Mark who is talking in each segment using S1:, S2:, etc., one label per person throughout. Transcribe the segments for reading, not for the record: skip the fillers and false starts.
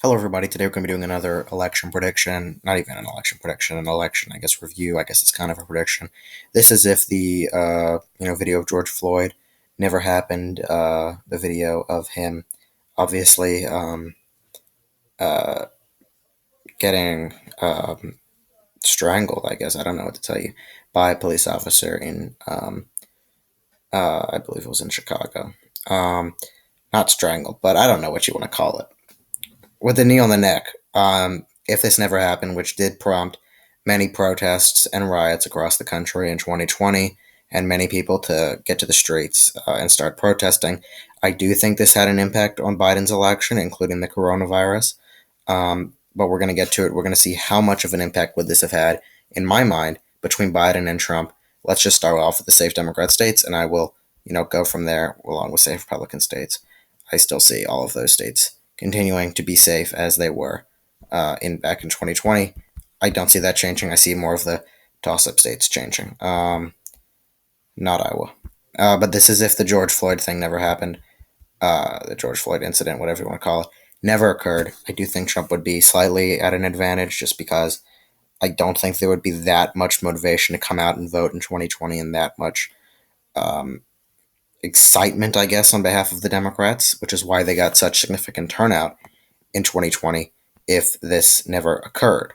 S1: Hello, everybody. Today we're going to be doing another election prediction. Not even an election prediction, an election, I guess, review. I guess it's kind of a prediction. This is if the video of George Floyd never happened. The video of him, obviously, uh, getting strangled. I guess I don't know what to tell you by a police officer in, I believe it was in Chicago. Not strangled, but I don't know what you want to call it. With a knee on the neck. If this never happened, which did prompt many protests and riots across the country in 2020, and many people to get to the streets and start protesting, I do think this had an impact on Biden's election, including the coronavirus. But we're going to get to it. We're going to see how much of an impact would this have had, in my mind, between Biden and Trump. Let's just start off with the safe Democrat states, and I will, go from there along with safe Republican states. I still see all of those states continuing to be safe as they were in back in 2020. I don't see that changing. I see more of the toss-up states changing. Not Iowa. But this is if the George Floyd thing never happened. The George Floyd incident, whatever you want to call it, never occurred. I do think Trump would be slightly at an advantage just because I don't think there would be that much motivation to come out and vote in 2020 and that much um, excitement, I guess, on behalf of the Democrats, which is why they got such significant turnout in 2020 if this never occurred.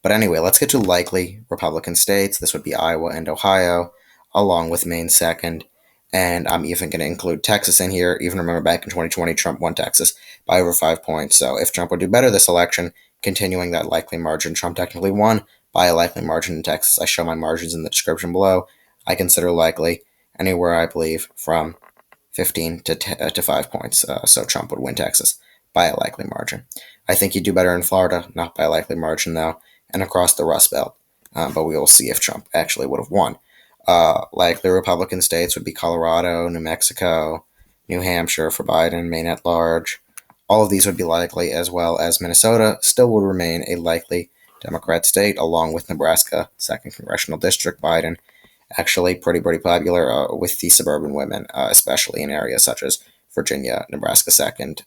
S1: But anyway, let's get to likely Republican states. This would be Iowa and Ohio, along with Maine second. And I'm even going to include Texas in here. Even remember back in 2020, Trump won Texas by over 5 points. So if Trump would do better this election, continuing that likely margin, Trump technically won by a likely margin in Texas. I show my margins in the description below. I consider likely anywhere, I believe, from 15 to 5 points. So Trump would win Texas by a likely margin. I think he'd do better in Florida, not by a likely margin, though, and across the Rust Belt. But we will see if Trump actually would have won. Likely Republican states would be Colorado, New Mexico, New Hampshire for Biden, Maine at large. All of these would be likely, as well as Minnesota still would remain a likely Democrat state, along with Nebraska, 2nd Congressional District. Biden actually pretty popular with the suburban women, especially in areas such as Virginia, Nebraska 2nd,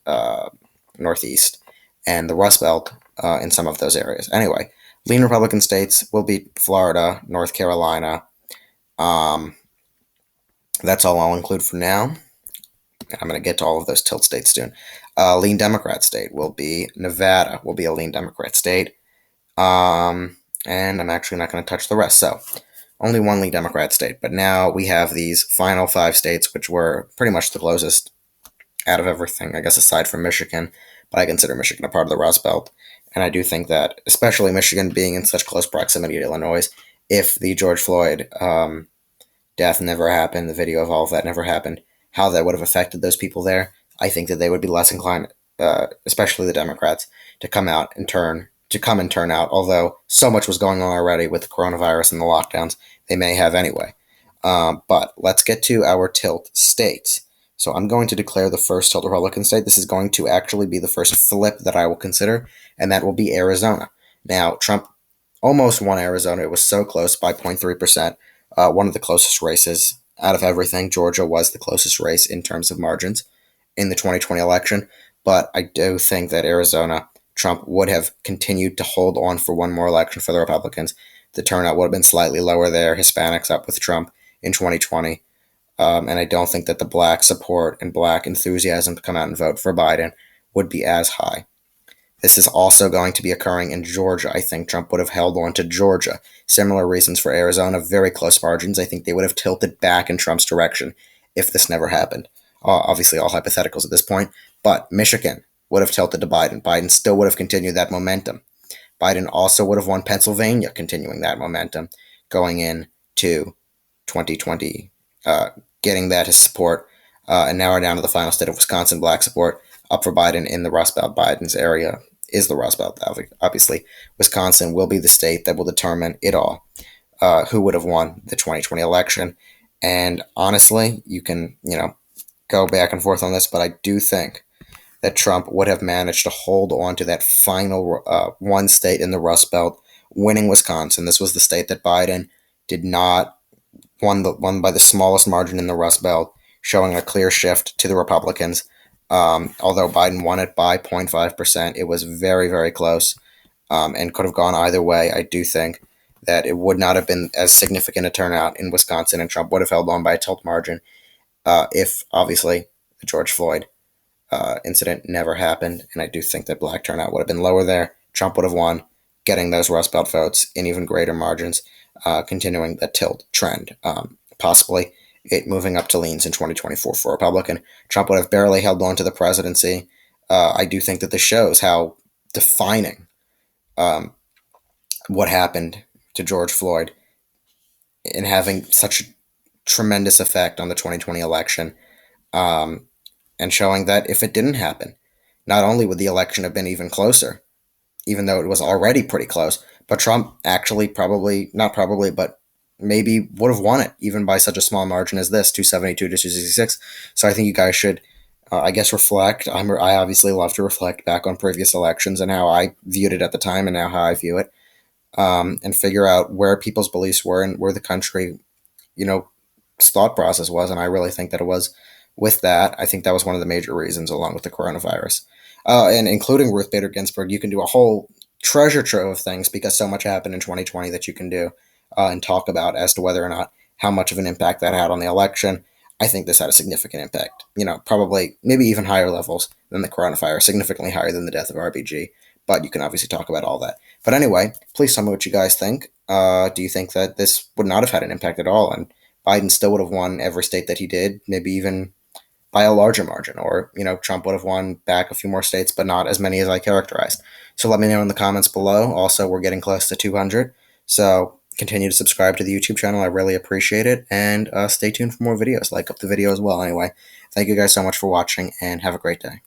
S1: Northeast, and the Rust Belt in some of those areas. Anyway, lean Republican states will be Florida, North Carolina. That's all I'll include for now. I'm going to get to all of those tilt states soon. Lean Democrat state will be Nevada, will be a lean Democrat state. And I'm actually not going to touch the rest. So, only one lean Democrat state. But now we have these final 5 states, which were pretty much the closest out of everything, I guess, aside from Michigan. But I consider Michigan a part of the Rust Belt. And I do think that, especially Michigan being in such close proximity to Illinois, if the George Floyd death never happened, the video of all of that never happened, how that would have affected those people there, I think that they would be less inclined, especially the Democrats, to come and turn out. Although so much was going on already with the coronavirus and the lockdowns, they may have anyway. But let's get to our tilt states. So I'm going to declare the first tilt Republican state. This is going to actually be the first flip that I will consider, and that will be Arizona. Now, Trump almost won Arizona. It was so close by 0.3%. One of the closest races out of everything. Georgia was the closest race in terms of margins in the 2020 election. But I do think that Arizona, Trump would have continued to hold on for one more election for the Republicans. The turnout would have been slightly lower there. Hispanics up with Trump in 2020. And I don't think that the black support and black enthusiasm to come out and vote for Biden would be as high. This is also going to be occurring in Georgia. I think Trump would have held on to Georgia. Similar reasons for Arizona, very close margins. I think they would have tilted back in Trump's direction if this never happened. Obviously, all hypotheticals at this point. But Michigan would have tilted to Biden. Biden still would have continued that momentum. Biden also would have won Pennsylvania, continuing that momentum going into 2020, getting that his support. And now we're down to the final state of Wisconsin, black support up for Biden in the Rust Belt. Biden's area is the Rust Belt. Obviously, Wisconsin will be the state that will determine it all. Who would have won the 2020 election? And honestly, you can, go back and forth on this, but I do think that Trump would have managed to hold on to that final one state in the Rust Belt, winning Wisconsin. This was the state that Biden did not won by the smallest margin in the Rust Belt, showing a clear shift to the Republicans. Although Biden won it by 0.5%, it was very, very close, and could have gone either way. I do think that it would not have been as significant a turnout in Wisconsin, and Trump would have held on by a tilt margin if, obviously, the George Floyd incident never happened. And I do think that black turnout would have been lower there. Trump would have won, getting those Rust Belt votes in even greater margins, continuing the tilt trend. Possibly it moving up to leans in 2024 for Republican. Trump would have barely held on to the presidency. I do think that this shows how defining um, what happened to George Floyd in having such a tremendous effect on the 2020 election, um, and showing that if it didn't happen, not only would the election have been even closer, even though it was already pretty close, but Trump actually probably, not probably, but maybe would have won it even by such a small margin as this, 272 to 266. So I think you guys should, I guess, reflect. I obviously love to reflect back on previous elections and how I viewed it at the time and now how I view it, and figure out where people's beliefs were and where the country, you know, thought process was. And I really think that it was with that. I think that was one of the major reasons, along with the coronavirus. And including Ruth Bader Ginsburg, you can do a whole treasure trove of things because so much happened in 2020 that you can do and talk about as to whether or not how much of an impact that had on the election. I think this had a significant impact. Probably maybe even higher levels than the coronavirus, significantly higher than the death of RBG. But you can obviously talk about all that. But anyway, please tell me what you guys think. Do you think that this would not have had an impact at all, and Biden still would have won every state that he did, maybe even by a larger margin, or Trump would have won back a few more states, but not as many as I characterized? So let me know in the comments below. Also, we're getting close to 200, so continue to subscribe to the YouTube channel. I really appreciate it, and stay tuned for more videos. Like up the video as well. Anyway, thank you guys so much for watching, and have a great day.